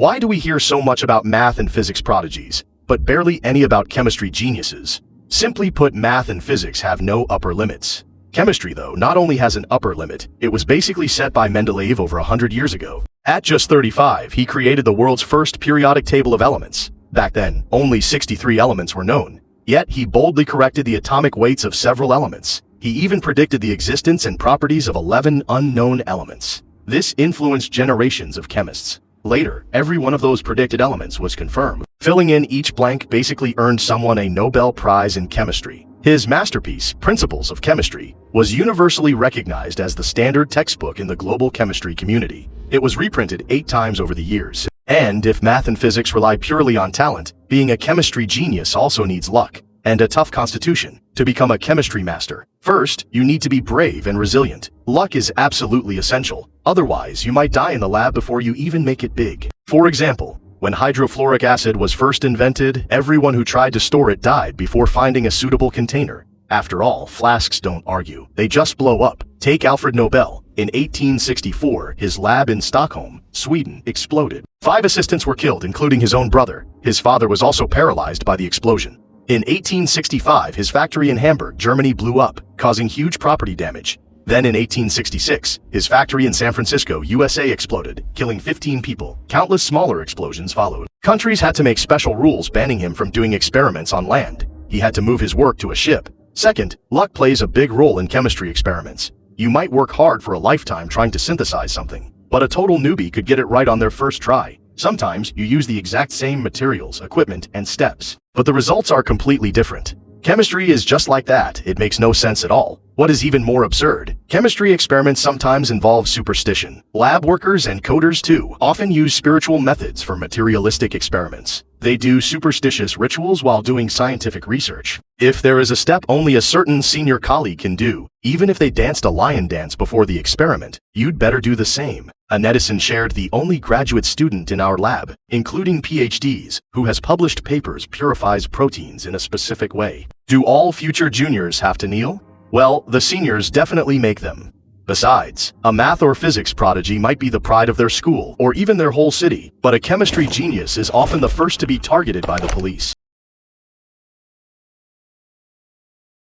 Why do we hear so much about math and physics prodigies, but barely any about chemistry geniuses? Simply put, math and physics have no upper limits. Chemistry, though, not only has an upper limit, it was basically set by Mendeleev over 100 years ago. At just 35, he created the world's first periodic table of elements. Back then, only 63 elements were known. Yet, he boldly corrected the atomic weights of several elements. He even predicted the existence and properties of 11 unknown elements. This influenced generations of chemists. Later, every one of those predicted elements was confirmed. Filling in each blank basically earned someone a Nobel Prize in chemistry. His masterpiece, Principles of Chemistry, was universally recognized as the standard textbook in the global chemistry community. It was reprinted 8 times over the years. And if math and physics rely purely on talent, being a chemistry genius also needs luck and a tough constitution to become a chemistry master. First, you need to be brave and resilient. Luck is absolutely essential. Otherwise, you might die in the lab before you even make it big. For example, when hydrofluoric acid was first invented, everyone who tried to store it died before finding a suitable container. After all, flasks don't argue. They just blow up. Take Alfred Nobel. In 1864, his lab in Stockholm, Sweden, exploded. 5 assistants were killed, including his own brother. His father was also paralyzed by the explosion. In 1865, his factory in Hamburg, Germany blew up, causing huge property damage. Then in 1866, his factory in San Francisco, USA exploded, killing 15 people. Countless smaller explosions followed. Countries had to make special rules banning him from doing experiments on land. He had to move his work to a ship. Second, luck plays a big role in chemistry experiments. You might work hard for a lifetime trying to synthesize something, but a total newbie could get it right on their first try. Sometimes you use the exact same materials, equipment, and steps, but the results are completely different. Chemistry is just like that. It makes no sense at all. What is even more absurd, chemistry experiments sometimes involve superstition. Lab workers and coders too often use spiritual methods for materialistic experiments. They do superstitious rituals while doing scientific research. If there is a step only a certain senior colleague can do, even if they danced a lion dance before the experiment, you'd better do the same. Edison shared the only graduate student in our lab, including PhDs, who has published papers purifies proteins in a specific way. Do all future juniors have to kneel? Well, the seniors definitely make them. Besides, a math or physics prodigy might be the pride of their school or even their whole city, but a chemistry genius is often the first to be targeted by the police.